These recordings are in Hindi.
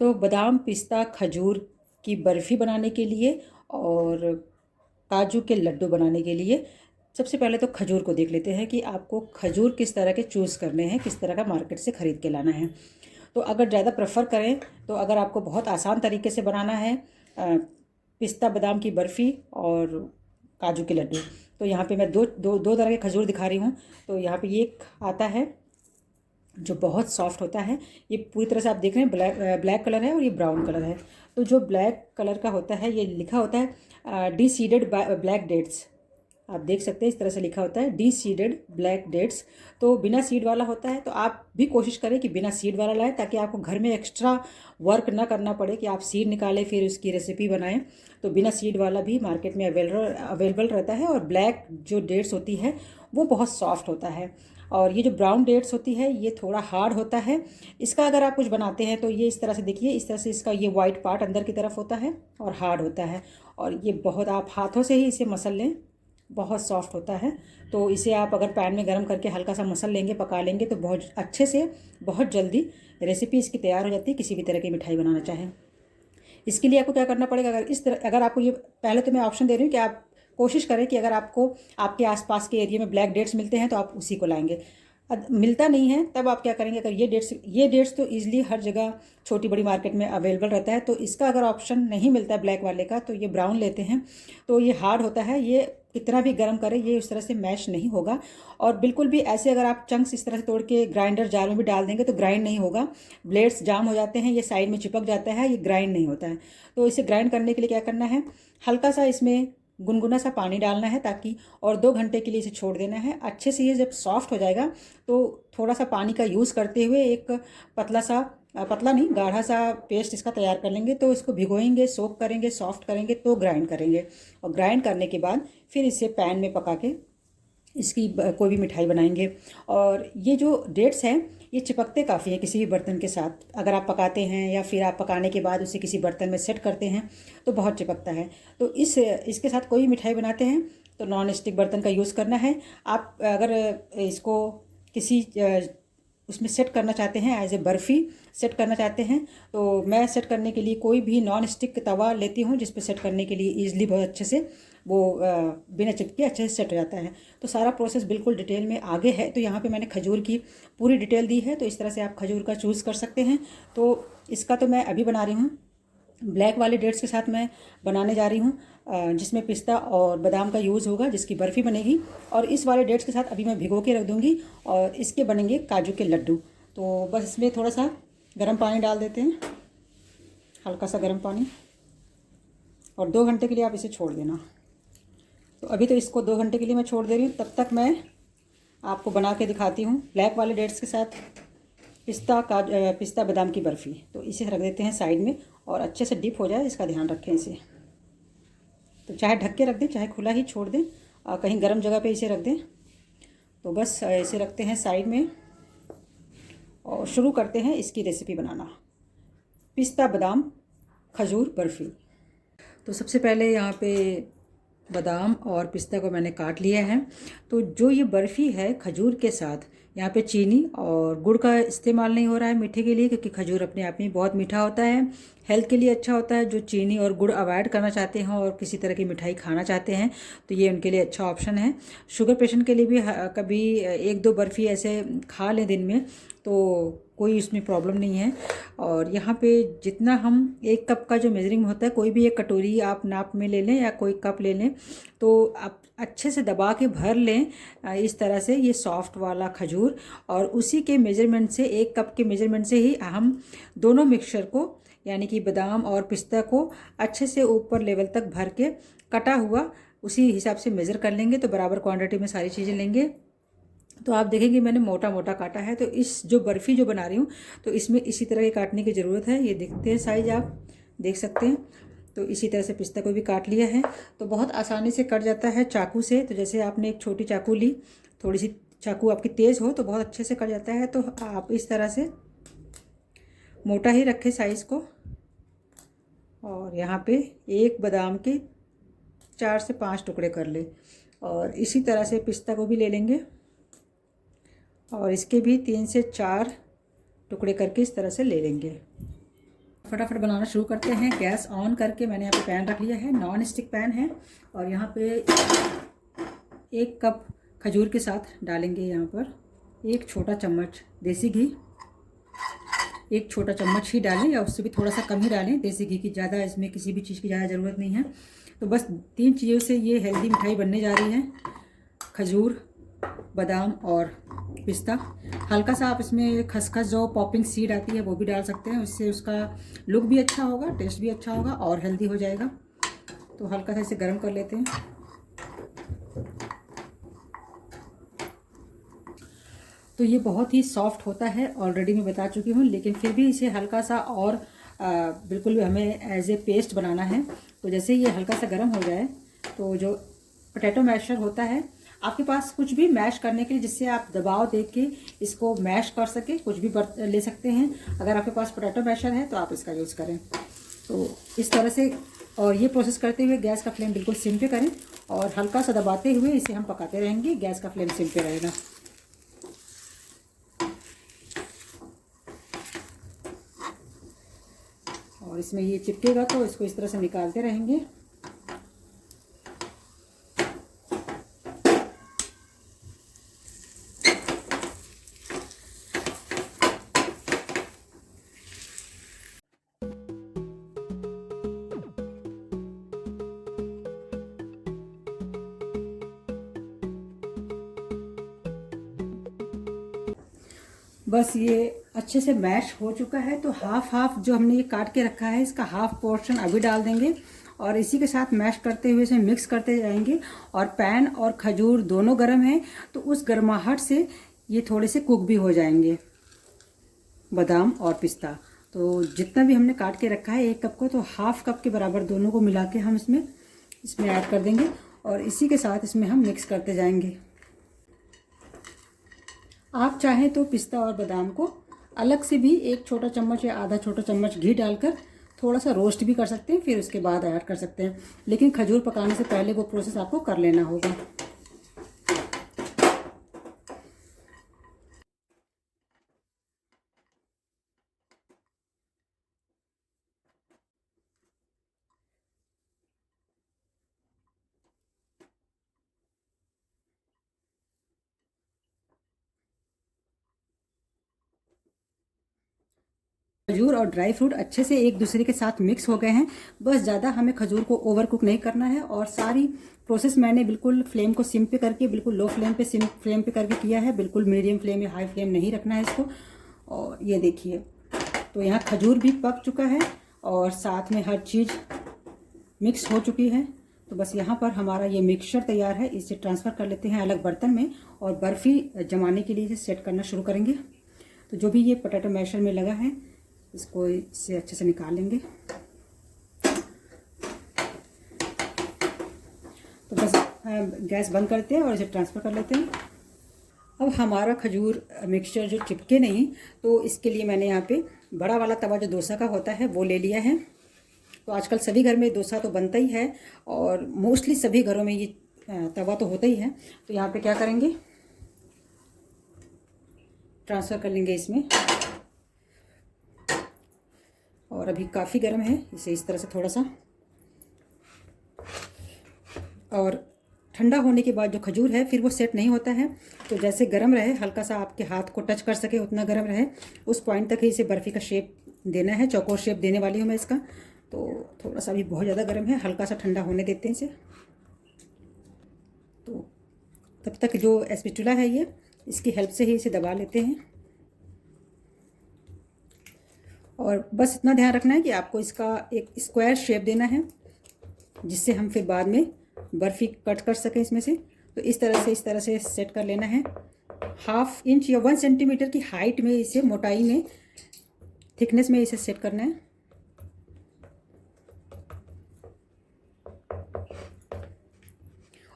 तो बादाम पिस्ता खजूर की बर्फ़ी बनाने के लिए और काजू के लड्डू बनाने के लिए सबसे पहले तो खजूर को देख लेते हैं कि आपको खजूर किस तरह के चूज़ करने हैं, किस तरह का मार्केट से ख़रीद के लाना है। तो अगर ज़्यादा प्रेफर करें तो अगर आपको बहुत आसान तरीके से बनाना है पिस्ता बादाम की बर्फ़ी और काजू के लड्डू, तो यहाँ पे मैं दो तरह के खजूर दिखा रही हूँ। तो यहाँ पे ये एक आता है जो बहुत सॉफ्ट होता है, ये पूरी तरह से आप देख रहे हैं ब्लैक कलर है और ये ब्राउन कलर है। तो जो ब्लैक कलर का होता है ये लिखा होता है डी सीडेड ब्लैक डेट्स, आप देख सकते हैं इस तरह से लिखा होता है डी सीडेड ब्लैक डेट्स। तो बिना सीड वाला होता है, तो आप भी कोशिश करें कि बिना सीड वाला लाएं ताकि आपको घर में एक्स्ट्रा वर्क ना करना पड़े कि आप सीड निकालें फिर उसकी रेसिपी बनाएं। तो बिना सीड वाला भी मार्केट में अवेलेबल रहता है। और ब्लैक जो डेट्स होती है वो बहुत सॉफ्ट होता है, और ये जो ब्राउन डेट्स होती है ये थोड़ा हार्ड होता है। इसका अगर आप कुछ बनाते हैं तो ये इस तरह से देखिए, इस तरह से इसका ये वाइट पार्ट अंदर की तरफ होता है और हार्ड होता है, और ये बहुत आप हाथों से ही इसे मसल लें, बहुत सॉफ्ट होता है। तो इसे आप अगर पैन में गर्म करके हल्का सा मसल लेंगे, पका लेंगे, तो बहुत अच्छे से बहुत जल्दी रेसिपी इसकी तैयार हो जाती है किसी भी तरह की मिठाई बनाना चाहें। इसके लिए आपको क्या करना पड़ेगा, अगर आपको ये, पहले तो मैं ऑप्शन दे रही हूँ कि आप कोशिश करें कि अगर आपको आपके आसपास के एरिया में ब्लैक डेट्स मिलते हैं तो आप उसी को लाएंगे। मिलता नहीं है तब आप क्या करेंगे, अगर ये डेट्स तो ईजिली हर जगह छोटी बड़ी मार्केट में अवेलेबल रहता है, तो इसका अगर ऑप्शन नहीं मिलता है ब्लैक वाले का तो ये ब्राउन लेते हैं। तो ये हार्ड होता है, ये कितना भी गर्म करें ये उस तरह से मैश नहीं होगा। और बिल्कुल भी ऐसे अगर आप चंक्स इस तरह से तोड़ के ग्राइंडर जार में भी डाल देंगे तो ग्राइंड नहीं होगा, ब्लेड्स जाम हो जाते हैं, ये साइड में चिपक जाता है, ये ग्राइंड नहीं होता है। तो इसे ग्राइंड करने के लिए क्या करना है, हल्का सा इसमें गुनगुना सा पानी डालना है ताकि, और 2 घंटे के लिए इसे छोड़ देना है अच्छे से। ये जब सॉफ्ट हो जाएगा तो थोड़ा सा पानी का यूज़ करते हुए एक पतला नहीं गाढ़ा सा पेस्ट इसका तैयार कर लेंगे। तो इसको भिगोएंगे, सोक करेंगे, सॉफ्ट करेंगे, तो ग्राइंड करेंगे, और ग्राइंड करने के बाद फिर इसे पैन में पका के इसकी कोई भी मिठाई बनाएंगे। और ये जो डेट्स हैं ये चिपकते काफ़ी हैं किसी भी बर्तन के साथ, अगर आप पकाते हैं या फिर आप पकाने के बाद उसे किसी बर्तन में सेट करते हैं तो बहुत चिपकता है। तो इसके साथ कोई भी मिठाई बनाते हैं तो नॉन स्टिक बर्तन का यूज़ करना है। आप अगर इसको किसी उसमें सेट करना चाहते हैं, एज ए बर्फ़ी सेट करना चाहते हैं, तो मैं सेट करने के लिए कोई भी नॉन स्टिक तवा लेती हूँ जिस पे सेट करने के लिए ईजिली बहुत अच्छे से वो बिना चिपके अच्छे से सेट हो जाता है। तो सारा प्रोसेस बिल्कुल डिटेल में आगे है, तो यहाँ पे मैंने खजूर की पूरी डिटेल दी है, तो इस तरह से आप खजूर का चूज़ कर सकते हैं। तो इसका तो मैं अभी बना रही हूँ, ब्लैक वाले डेट्स के साथ मैं बनाने जा रही हूँ, जिसमें पिस्ता और बादाम का यूज़ होगा, जिसकी बर्फ़ी बनेगी। और इस वाले डेट्स के साथ अभी मैं भिगो के रख दूँगी और इसके बनेंगे काजू के लड्डू। तो बस इसमें थोड़ा सा गर्म पानी डाल देते हैं, हल्का सा गर्म पानी, और 2 घंटे के लिए आप इसे छोड़ देना। तो अभी तो इसको 2 घंटे के लिए मैं छोड़ दे रही हूँ, तब तक मैं आपको बना के दिखाती हूँ ब्लैक वाले डेट्स के साथ पिस्ता बादाम की बर्फ़ी। तो इसे रख देते हैं साइड में, और अच्छे से डिप हो जाए इसका ध्यान रखें इसे। तो चाहे ढक के रख दें चाहे खुला ही छोड़ दें, कहीं गर्म जगह पे इसे रख दें। तो बस इसे रखते हैं साइड में और शुरू करते हैं इसकी रेसिपी बनाना, पिस्ता बादाम खजूर बर्फ़ी। तो सबसे पहले यहाँ पे बादाम और पिस्ता को मैंने काट लिया है। तो जो ये बर्फ़ी है खजूर के साथ, यहाँ पे चीनी और गुड़ का इस्तेमाल नहीं हो रहा है मीठे के लिए, क्योंकि खजूर अपने आप में बहुत मीठा होता है, हेल्थ के लिए अच्छा होता है। जो चीनी और गुड़ अवॉइड करना चाहते हैं और किसी तरह की मिठाई खाना चाहते हैं तो ये उनके लिए अच्छा ऑप्शन है। शुगर पेशेंट के लिए भी कभी 1-2 बर्फ़ी ऐसे खा लें दिन में तो कोई इसमें प्रॉब्लम नहीं है। और यहाँ पे जितना हम 1 कप का जो मेजरिंग होता है, कोई भी एक कटोरी आप नाप में ले लें या कोई कप ले लें, तो आप अच्छे से दबा के भर लें इस तरह से ये सॉफ्ट वाला खजूर, और उसी के मेजरमेंट से 1 कप के मेजरमेंट से ही हम दोनों मिक्सचर को, यानी कि बादाम और पिस्ता को अच्छे से ऊपर लेवल तक भर के कटा हुआ उसी हिसाब से मेज़र कर लेंगे। तो बराबर क्वांटिटी में सारी चीज़ें लेंगे। तो आप देखेंगे मैंने मोटा मोटा काटा है। तो इस जो बर्फ़ी जो बना रही हूँ तो इसमें इसी तरह के काटने की ज़रूरत है। ये देखते हैं साइज, आप देख सकते हैं। तो इसी तरह से पिस्ता को भी काट लिया है, तो बहुत आसानी से कट जाता है चाकू से। तो जैसे आपने एक छोटी चाकू ली, थोड़ी सी चाकू आपकी तेज़ हो तो बहुत अच्छे से कट जाता है। तो आप इस तरह से मोटा ही रखें साइज़ को। और यहाँ पे एक बादाम के 4 से 5 टुकड़े कर ले, और इसी तरह से पिस्ता को भी ले लेंगे और इसके भी 3 से 4 टुकड़े करके इस तरह से ले लेंगे। फटाफट बनाना शुरू करते हैं। गैस ऑन करके मैंने यहाँ पे पैन रख लिया है, नॉन स्टिक पैन है। और यहाँ पे 1 कप खजूर के साथ डालेंगे यहाँ पर 1 छोटा चम्मच देसी घी। 1 छोटा चम्मच ही डालें या उससे भी थोड़ा सा कम ही डालें। देसी घी की ज़्यादा इसमें किसी भी चीज़ की ज़्यादा ज़रूरत नहीं है। तो बस 3 चीज़ों से ये हेल्दी मिठाई बनने जा रही है, खजूर, बादाम और पिस्ता। हल्का सा आप इसमें खसखस जो पॉपिंग सीड आती है वो भी डाल सकते हैं, उससे उसका लुक भी अच्छा होगा, टेस्ट भी अच्छा होगा और हेल्दी हो जाएगा। तो हल्का सा इसे गर्म कर लेते हैं। तो ये बहुत ही सॉफ्ट होता है, ऑलरेडी मैं बता चुकी हूँ, लेकिन फिर भी इसे हल्का सा और बिल्कुल हमें एज ए पेस्ट बनाना है। तो जैसे ये हल्का सा गर्म हो जाए तो जो पोटैटो मैशर होता है, आपके पास कुछ भी मैश करने के लिए जिससे आप दबाव दे के इसको मैश कर सके, कुछ भी ले सकते हैं। अगर आपके पास पोटैटो मैशर है तो आप इसका यूज़ करें। तो इस तरह से, और ये प्रोसेस करते हुए गैस का फ्लेम बिल्कुल सिम पे करें और हल्का सा दबाते हुए इसे हम पकाते रहेंगे। गैस का फ्लेम सिम पे रहेगा। और इसमें ये चिपकेगा तो इसको इस तरह से निकालते रहेंगे। बस ये अच्छे से मैश हो चुका है। तो हाफ जो हमने ये काट के रखा है इसका हाफ पोर्शन अभी डाल देंगे और इसी के साथ मैश करते हुए इसे मिक्स करते जाएंगे। और पैन और खजूर दोनों गर्म हैं तो उस गर्माहट से ये थोड़े से कुक भी हो जाएंगे, बादाम और पिस्ता। तो जितना भी हमने काट के रखा है 1 कप को, तो हाफ कप के बराबर दोनों को मिला के हम इसमें ऐड कर देंगे और इसी के साथ इसमें हम मिक्स करते जाएंगे। आप चाहें तो पिस्ता और बादाम को अलग से भी 1 छोटा चम्मच या आधा छोटा चम्मच घी डालकर थोड़ा सा रोस्ट भी कर सकते हैं, फिर उसके बाद ऐड कर सकते हैं। लेकिन खजूर पकाने से पहले वो प्रोसेस आपको कर लेना होगा। खजूर और ड्राई फ्रूट अच्छे से एक दूसरे के साथ मिक्स हो गए हैं। बस ज़्यादा हमें खजूर को ओवर कुक नहीं करना है। और सारी प्रोसेस मैंने बिल्कुल फ्लेम को सिम पे करके, बिल्कुल लो फ्लेम पे, सिम फ्लेम पे करके किया है। बिल्कुल मीडियम फ्लेम या हाई फ्लेम नहीं रखना है इसको। और ये देखिए, तो यहाँ खजूर भी पक चुका है और साथ में हर चीज़ मिक्स हो चुकी है। तो बस यहाँ पर हमारा ये मिक्सचर तैयार है। इसे ट्रांसफ़र कर लेते हैं अलग बर्तन में और बर्फ़ी जमाने के लिए इसे सेट करना शुरू करेंगे। तो जो भी ये पोटैटो मैशर में लगा है इसको इससे अच्छे से निकाल लेंगे। तो बस गैस बंद करते हैं और इसे ट्रांसफ़र कर लेते हैं। अब हमारा खजूर मिक्सचर जो चिपके नहीं, तो इसके लिए मैंने यहाँ पे बड़ा वाला तवा जो डोसा का होता है वो ले लिया है। तो आजकल सभी घर में डोसा तो बनता ही है और मोस्टली सभी घरों में ये तवा तो होता ही है। तो यहाँ पे क्या करेंगे, ट्रांसफ़र कर लेंगे इसमें। और अभी काफ़ी गर्म है, इसे इस तरह से थोड़ा सा, और ठंडा होने के बाद जो खजूर है फिर वो सेट नहीं होता है। तो जैसे गर्म रहे, हल्का सा आपके हाथ को टच कर सके उतना गर्म रहे, उस पॉइंट तक ही इसे बर्फ़ी का शेप देना है। चौकोर शेप देने वाली हूँ मैं इसका। तो थोड़ा सा अभी बहुत ज़्यादा गर्म है, हल्का सा ठंडा होने देते हैं इसे। तो तब तक जो स्पैचुला है ये, इसकी हेल्प से ही इसे दबा लेते हैं। और बस इतना ध्यान रखना है कि आपको इसका एक स्क्वायर शेप देना है जिससे हम फिर बाद में बर्फ़ी कट कर सकें इसमें से। तो इस तरह से सेट कर लेना है। 1/2 इंच या 1 सेंटीमीटर की हाइट में इसे, मोटाई में, थिकनेस में इसे सेट करना है।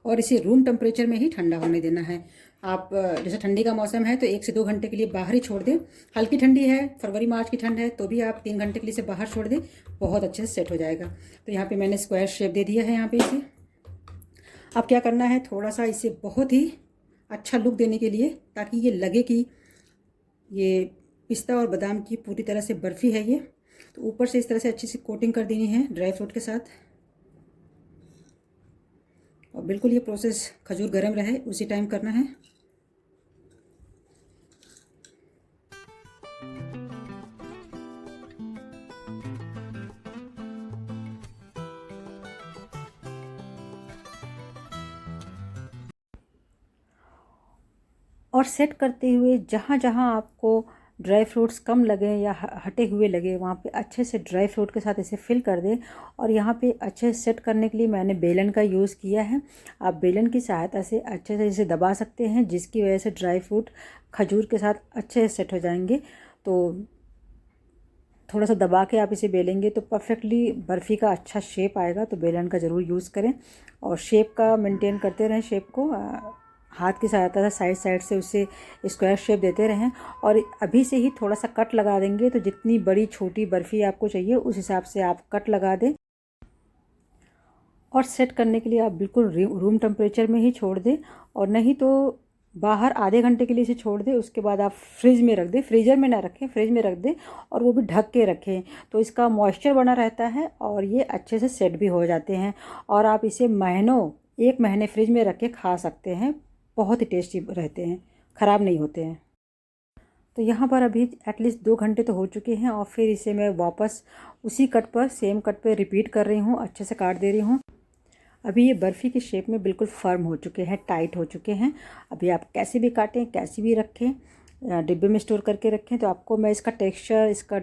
और इसे रूम टेम्परेचर में ही ठंडा होने देना है। आप जैसे ठंडी का मौसम है तो 1 से 2 घंटे के लिए बाहर ही छोड़ दें। हल्की ठंडी है, फरवरी मार्च की ठंड है, तो भी आप 3 घंटे के लिए इसे बाहर छोड़ दें, बहुत अच्छे से सेट हो जाएगा। तो यहाँ पे मैंने स्क्वायर शेप दे दिया है यहाँ पे इसे। अब क्या करना है, थोड़ा सा इसे बहुत ही अच्छा लुक देने के लिए, ताकि ये लगे कि ये पिस्ता और बादाम की पूरी तरह से बर्फ़ी है ये, तो ऊपर से इस तरह से अच्छी सी कोटिंग कर देनी है ड्राई फ्रूट के साथ। और बिल्कुल ये प्रोसेस खजूर गर्म रहे उसी टाइम करना है। और सेट करते हुए जहाँ जहाँ आपको ड्राई फ्रूट्स कम लगे या हटे हुए लगे वहाँ पे अच्छे से ड्राई फ्रूट के साथ इसे फिल कर दें। और यहाँ पे अच्छे से सेट करने के लिए मैंने बेलन का यूज़ किया है। आप बेलन की सहायता से अच्छे से इसे दबा सकते हैं, जिसकी वजह से ड्राई फ्रूट खजूर के साथ अच्छे से सेट हो जाएंगे। तो थोड़ा सा दबा के आप इसे बेलेंगे तो परफेक्टली बर्फ़ी का अच्छा शेप आएगा। तो बेलन का ज़रूर यूज़ करें और शेप का मेंटेन करते रहें, शेप को हाथ की सहायता से साइड साइड से उसे स्क्वायर शेप देते रहें। और अभी से ही थोड़ा सा कट लगा देंगे, तो जितनी बड़ी छोटी बर्फ़ी आपको चाहिए उस हिसाब से आप कट लगा दें। और सेट करने के लिए आप बिल्कुल रूम टेम्परेचर में ही छोड़ दें, और नहीं तो बाहर आधे घंटे के लिए इसे छोड़ दें। उसके बाद आप फ्रिज में रख दें, फ्रीज़र में ना रखें, फ्रिज में रख दें और वो भी ढक के रखें। तो इसका मॉइस्चर बना रहता है और ये अच्छे से सेट भी हो जाते हैं। और आप इसे महीनों, 1 महीने फ्रिज में रख के खा सकते हैं। बहुत ही टेस्टी रहते हैं, ख़राब नहीं होते हैं। तो यहाँ पर अभी एटलीस्ट 2 घंटे तो हो चुके हैं और फिर इसे मैं वापस उसी कट पर, सेम कट पर रिपीट कर रही हूँ, अच्छे से काट दे रही हूँ। अभी ये बर्फ़ी के शेप में बिल्कुल फर्म हो चुके हैं, टाइट हो चुके हैं। अभी आप कैसे भी काटें, कैसे भी रखें, डिब्बे में स्टोर करके रखें। तो आपको मैं इसका टेक्सचर, इसका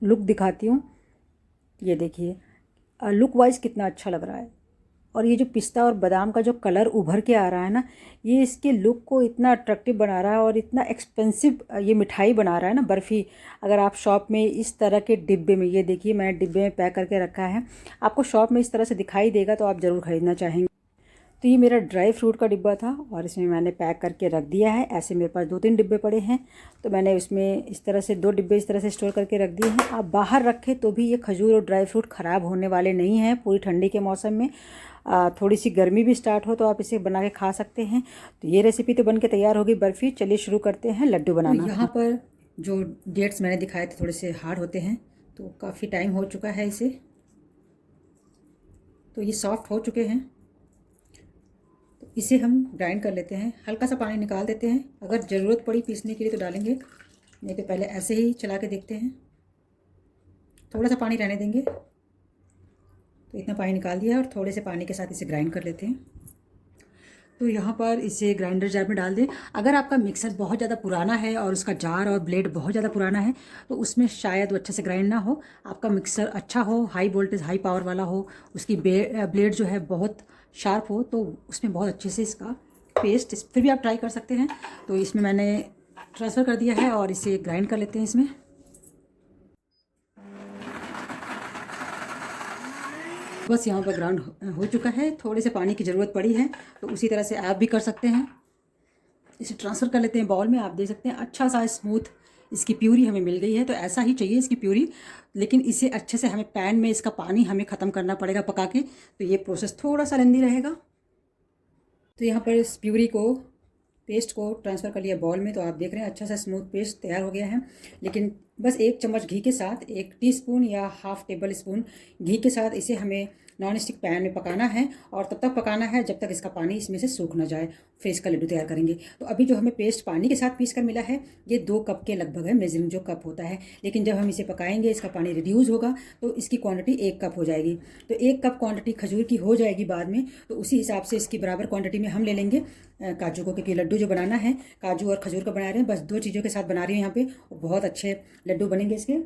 लुक दिखाती हूँ। ये देखिए लुक वाइज कितना अच्छा लग रहा है। और ये जो पिस्ता और बादाम का जो कलर उभर के आ रहा है ना, ये इसके लुक को इतना अट्रैक्टिव बना रहा है और इतना एक्सपेंसिव ये मिठाई बना रहा है ना बर्फ़ी। अगर आप शॉप में इस तरह के डिब्बे में, ये देखिए मैंने डिब्बे में पैक करके रखा है, आपको शॉप में इस तरह से दिखाई देगा तो आप ज़रूर ख़रीदना चाहेंगे। तो ये मेरा ड्राई फ्रूट का डिब्बा था और इसमें मैंने पैक करके रख दिया है। ऐसे मेरे पास 2-3 डिब्बे पड़े हैं, तो मैंने उसमें इस तरह से 2 डिब्बे इस तरह से स्टोर करके रख दिए हैं। आप बाहर रखें तो भी ये खजूर और ड्राई फ्रूट ख़राब होने वाले नहीं हैं। पूरी ठंडी के मौसम में थोड़ी सी गर्मी भी स्टार्ट हो तो आप इसे बना के खा सकते हैं। तो ये रेसिपी तो बन के तैयार होगी बर्फ़ी। चलिए शुरू करते हैं लड्डू बनाना। तो यहाँ पर जो डेट्स मैंने दिखाए थे थोड़े से हार्ड होते हैं, तो काफ़ी टाइम हो चुका है इसे, तो ये सॉफ्ट हो चुके हैं। तो इसे हम ग्राइंड कर लेते हैं, हल्का सा पानी निकाल देते हैं। अगर ज़रूरत पड़ी पीसने के लिए तो डालेंगे, नहीं तो पहले ऐसे ही चला के देखते हैं। थोड़ा सा पानी रहने देंगे। तो इतना पानी निकाल दिया और थोड़े से पानी के साथ इसे ग्राइंड कर लेते हैं। तो यहाँ पर इसे ग्राइंडर जार में डाल दें। अगर आपका मिक्सर बहुत ज़्यादा पुराना है और उसका जार और ब्लेड बहुत ज़्यादा पुराना है तो उसमें शायद वो अच्छे से ग्राइंड ना हो। आपका मिक्सर अच्छा हो, हाई वोल्टेज हाई पावर वाला हो, उसकी ब्लेड जो है बहुत शार्प हो, तो उसमें बहुत अच्छे से इसका पेस्ट, फिर भी आप ट्राई कर सकते हैं। तो इसमें मैंने ट्रांसफ़र कर दिया है और इसे ग्राइंड कर लेते हैं इसमें। बस यहाँ पर ग्राउंड हो चुका है। थोड़े से पानी की ज़रूरत पड़ी है, तो उसी तरह से आप भी कर सकते हैं। इसे ट्रांसफ़र कर लेते हैं बाउल में। आप देख सकते हैं अच्छा सा स्मूथ इसकी प्यूरी हमें मिल गई है। तो ऐसा ही चाहिए इसकी प्यूरी, लेकिन इसे अच्छे से हमें पैन में इसका पानी हमें ख़त्म करना पड़ेगा पका के। तो ये प्रोसेस थोड़ा सा लेंदी रहेगा। तो यहाँ पर इस प्यूरी को, पेस्ट को ट्रांसफ़र कर लिया बाउल में। तो आप देख रहे हैं अच्छा सा स्मूथ पेस्ट तैयार हो गया है। लेकिन बस 1 चम्मच घी के साथ, 1 टीस्पून या ½ टेबल स्पून घी के साथ इसे हमें नॉन स्टिक पैन में पकाना है। और तब तक पकाना है जब तक इसका पानी इसमें से सूख ना जाए, फिर इसका लड्डू तैयार करेंगे। तो अभी जो हमें पेस्ट पानी के साथ पीस कर मिला है, ये 2 कप के लगभग है, मेजरिंग जो कप होता है। लेकिन जब हम इसे पकाएंगे इसका पानी रिड्यूस होगा तो इसकी क्वांटिटी 1 कप हो जाएगी। तो 1 कप क्वांटिटी खजूर की हो जाएगी बाद में। तो उसी हिसाब से इसकी बराबर क्वांटिटी में हम ले लेंगे काजू को, क्योंकि लड्डू जो बनाना है काजू और खजूर का बना रहे हैं। बस 2 चीज़ों के साथ बना रही हूँ यहाँ पे, बहुत अच्छे लड्डू बनेंगे इसके।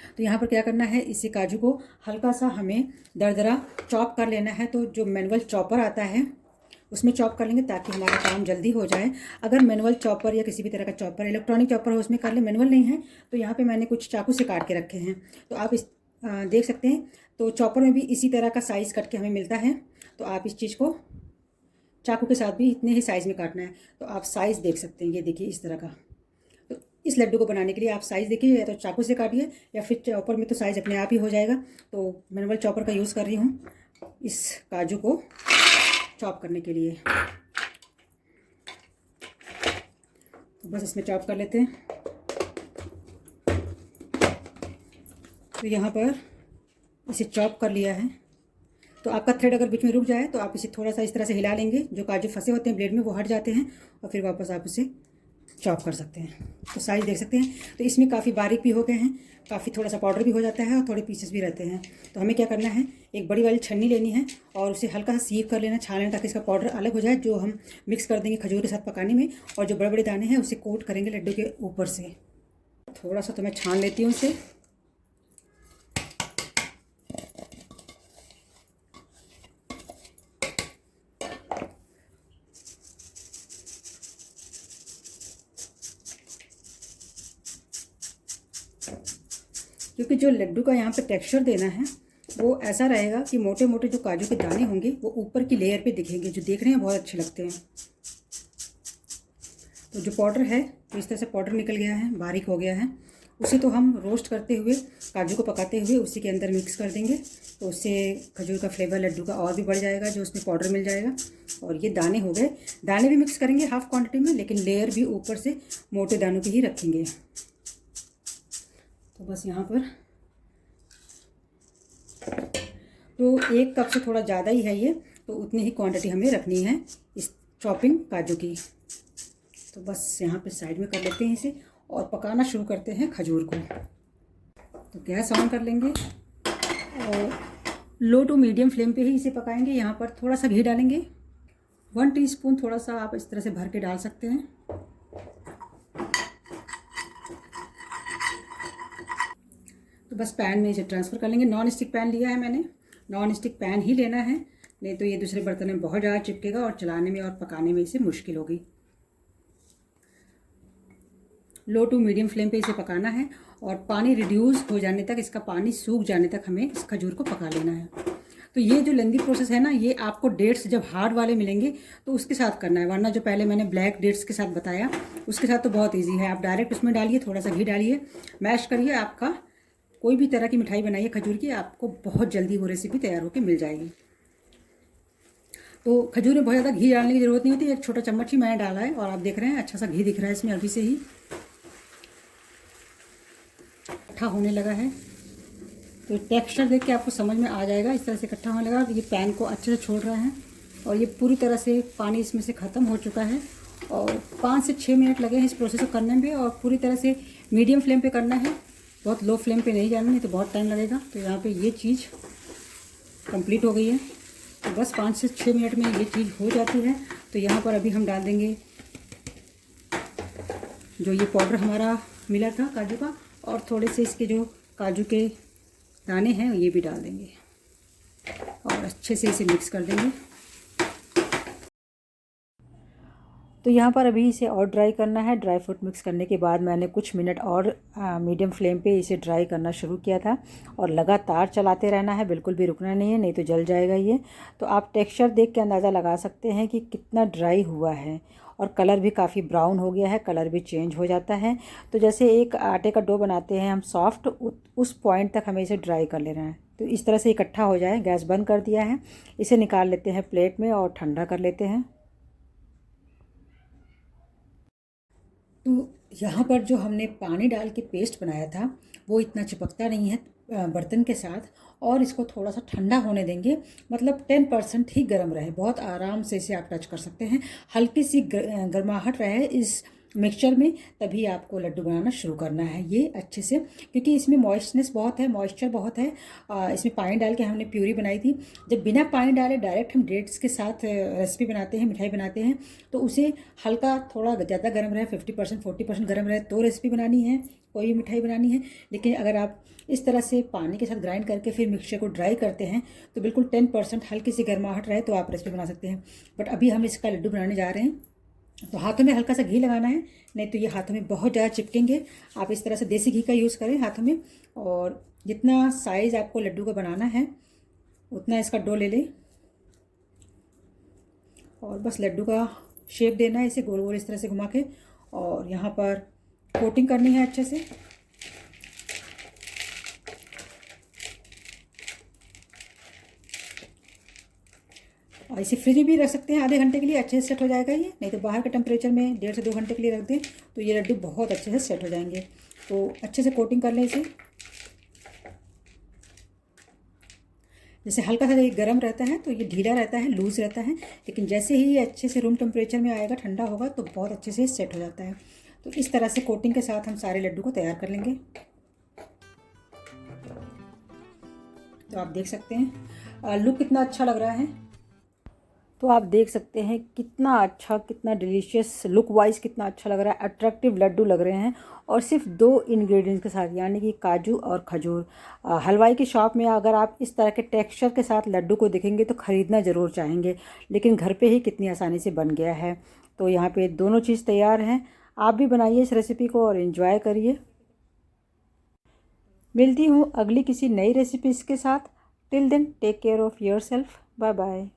तो यहाँ पर क्या करना है, इसे काजू को हल्का सा हमें दरदरा चॉप कर लेना है। तो जो मैनुअल चॉपर आता है उसमें चॉप कर लेंगे ताकि हमारा काम जल्दी हो जाए। अगर मैनुअल चॉपर या किसी भी तरह का चॉपर, इलेक्ट्रॉनिक चॉपर हो उसमें कर ले, मैनुअल नहीं है तो यहाँ पे मैंने कुछ चाकू से काट के रखे हैं। तो आप इस देख सकते हैं। तो चॉपर में भी इसी तरह का साइज़ कट के हमें मिलता है। तो आप इस चीज़ को चाकू के साथ भी इतने ही साइज़ में काटना है। तो आप साइज़ देख सकते हैं, ये देखिए इस तरह का। तो इस लड्डू को बनाने के लिए आप साइज़ देखिए, या तो चाकू से काटिए या फिर चॉपर में तो साइज़ अपने आप ही हो जाएगा। तो मैनुअल चॉपर का यूज़ कर रही हूँ इस काजू को चॉप करने के लिए। तो बस इसमें चॉप कर लेते हैं। तो यहाँ पर इसे चॉप कर लिया है। तो आपका थ्रेड अगर बीच में रुक जाए तो आप इसे थोड़ा सा इस तरह से हिला लेंगे, जो काजू फंसे होते हैं ब्लेड में वो हट जाते हैं, और फिर वापस आप उसे चॉप कर सकते हैं। तो साइज देख सकते हैं, तो इसमें काफ़ी बारीक भी हो गए हैं, काफ़ी थोड़ा सा पाउडर भी हो जाता है और थोड़े पीसेस भी रहते हैं। तो हमें क्या करना है, एक बड़ी वाली छन्नी लेनी है और उसे हल्का सा सीव कर लेना, छान लेना, ताकि इसका पाउडर अलग हो जाए, जो हम मिक्स कर देंगे खजूर के साथ पकाने में। और जो बड़े बड़े दाने हैं उसे कोट करेंगे लड्डू के ऊपर से। थोड़ा सा तो मैं छान लेती हूँ उसे। क्योंकि जो लड्डू का यहाँ पे टेक्सचर देना है वो ऐसा रहेगा कि मोटे मोटे जो काजू के दाने होंगे वो ऊपर की लेयर पे दिखेंगे, जो देखने में बहुत अच्छे लगते हैं। तो जो पाउडर है, तो इस तरह से पाउडर निकल गया है, बारीक हो गया है। उसे तो हम रोस्ट करते हुए, काजू को पकाते हुए उसी के अंदर मिक्स कर देंगे। तो उससे खजूर का फ्लेवर लड्डू का और भी बढ़ जाएगा, जो उसमें पाउडर मिल जाएगा। और ये दाने हो गए, दाने भी मिक्स करेंगे हाफ क्वांटिटी में, लेकिन लेयर भी ऊपर से मोटे दानों की ही रखेंगे। तो बस यहाँ पर तो 1 कप से थोड़ा ज़्यादा ही है ये, तो उतनी ही क्वांटिटी हमें रखनी है इस चॉपिंग काजू की। तो बस यहाँ पे साइड में कर लेते हैं इसे और पकाना शुरू करते हैं खजूर को। तो गैस ऑन कर लेंगे और लो टू मीडियम फ्लेम पे ही इसे पकाएंगे। यहाँ पर थोड़ा सा घी डालेंगे, 1 टीस्पून, थोड़ा सा आप इस तरह से भर के डाल सकते हैं। तो बस पैन में इसे ट्रांसफ़र कर लेंगे। नॉन स्टिक पैन लिया है मैंने, नॉन स्टिक पैन ही लेना है, नहीं तो ये दूसरे बर्तन में बहुत ज़्यादा चिपकेगा और चलाने में और पकाने में इसे मुश्किल होगी। लो टू मीडियम फ्लेम पे इसे पकाना है और पानी रिड्यूस हो जाने तक, इसका पानी सूख जाने तक हमें इस खजूर को पका लेना है। तो ये जो लेंदी प्रोसेस है ना, ये आपको डेट्स जब हार्ड वाले मिलेंगे तो उसके साथ करना है, वरना जो पहले मैंने ब्लैक डेट्स के साथ बताया उसके साथ तो बहुत ईजी है। आप डायरेक्ट उसमें डालिए, थोड़ा सा घी डालिए, मैश करिए, आपका कोई भी तरह की मिठाई बनाइए खजूर की, आपको बहुत जल्दी वो रेसिपी तैयार होकर मिल जाएगी। तो खजूर में बहुत ज़्यादा घी डालने की ज़रूरत नहीं होती, 1 छोटा चम्मच ही मैंने डाला है और आप देख रहे हैं अच्छा सा घी दिख रहा है इसमें अभी से ही, इकट्ठा होने लगा है। तो टेक्सचर देख के आपको समझ में आ जाएगा, इस तरह से इकट्ठा होने लगा। तो ये पैन को अच्छे से छोड़ रहा है और ये पूरी तरह से पानी इसमें से ख़त्म हो चुका है। और 5 से 6 मिनट लगे हैं इस प्रोसेस को करने में, और पूरी तरह से मीडियम फ्लेम पे करना है, बहुत लो फ्लेम पे नहीं जाना, नहीं तो बहुत टाइम लगेगा। तो यहाँ पे ये चीज़ कंप्लीट हो गई है। तो बस 5 से 6 मिनट में ये चीज़ हो जाती है। तो यहाँ पर अभी हम डाल देंगे जो ये पाउडर हमारा मिला था काजू का, और थोड़े से इसके जो काजू के दाने हैं ये भी डाल देंगे और अच्छे से इसे मिक्स कर देंगे। तो यहाँ पर अभी इसे और ड्राई करना है। ड्राई फ्रूट मिक्स करने के बाद मैंने कुछ मिनट और मीडियम फ्लेम पे इसे ड्राई करना शुरू किया था, और लगातार चलाते रहना है, बिल्कुल भी रुकना नहीं है, नहीं तो जल जाएगा ये। तो आप टेक्सचर देख के अंदाज़ा लगा सकते हैं कि कितना ड्राई हुआ है, और कलर भी काफ़ी ब्राउन हो गया है, कलर भी चेंज हो जाता है। तो जैसे एक आटे का डो बनाते हैं हम सॉफ्ट, उस पॉइंट तक हमें इसे ड्राई कर लेना है। तो इस तरह से इकट्ठा हो जाए। गैस बंद कर दिया है, इसे निकाल लेते हैं प्लेट में और ठंडा कर लेते हैं। तो यहाँ पर जो हमने पानी डाल के पेस्ट बनाया था वो इतना चिपकता नहीं है बर्तन के साथ, और इसको थोड़ा सा ठंडा होने देंगे, मतलब 10% ही गर्म रहे, बहुत आराम से इसे आप टच कर सकते हैं। हल्की सी गर्माहट रहे इस मिक्सचर में, तभी आपको लड्डू बनाना शुरू करना है ये अच्छे से, क्योंकि इसमें मॉइस्चनेस बहुत है, मॉइस्चर बहुत है। इसमें पानी डाल के हमने प्यूरी बनाई थी। जब बिना पानी डाले डायरेक्ट हम डेट्स के साथ रेसिपी बनाते हैं, मिठाई बनाते हैं, तो उसे हल्का थोड़ा ज़्यादा गर्म रहे, 50% 40% गर्म रहे तो रेसिपी बनानी है, कोई भी मिठाई बनानी है। लेकिन अगर आप इस तरह से पानी के साथ ग्राइंड करके फिर मिक्सचर को ड्राई करते हैं तो बिल्कुल 10% हल्की सी गर्माहट रहे तो आप रेसिपी बना सकते हैं। बट अभी हम इसका लड्डू बनाने जा रहे हैं, तो हाथों में हल्का सा घी लगाना है, नहीं तो ये हाथों में बहुत ज़्यादा चिपकेंगे। आप इस तरह से देसी घी का यूज़ करें हाथों में, और जितना साइज़ आपको लड्डू का बनाना है उतना इसका डो ले लें, और बस लड्डू का शेप देना है, इसे गोल गोल इस तरह से घुमा के, और यहाँ पर कोटिंग करनी है अच्छे से। और इसे फ्रिज में भी रख सकते हैं आधे घंटे के लिए, अच्छे से सेट हो जाएगा ये। नहीं तो बाहर के टेम्परेचर में 1.5 से 2 घंटे के लिए रख दें तो ये लड्डू बहुत अच्छे से सेट हो जाएंगे। तो अच्छे से कोटिंग कर लें इसे। जैसे हल्का सा ये गर्म रहता है तो ये ढीला रहता है, लूज़ रहता है, लेकिन जैसे ही ये अच्छे से रूम टेम्परेचर में आएगा, ठंडा होगा, तो बहुत अच्छे से सेट हो जाता है। तो इस तरह से कोटिंग के साथ हम सारे लड्डू को तैयार कर लेंगे। तो आप देख सकते हैं लुक कितना अच्छा लग रहा है। तो आप देख सकते हैं कितना अच्छा, कितना डिलीशियस, लुक वाइज कितना अच्छा लग रहा है, अट्रैक्टिव लड्डू लग रहे हैं। और सिर्फ 2 इंग्रेडिएंट्स के साथ, यानी कि काजू और खजूर। हलवाई की शॉप में अगर आप इस तरह के टेक्सचर के साथ लड्डू को देखेंगे तो ख़रीदना ज़रूर चाहेंगे, लेकिन घर पे ही कितनी आसानी से बन गया है। तो यहाँ पे दोनों चीज़ तैयार हैं। आप भी बनाइए इस रेसिपी को और इन्जॉय करिए। मिलती हूँ अगली किसी नई रेसिपीज़ के साथ। Till then take care of yourself. Bye bye.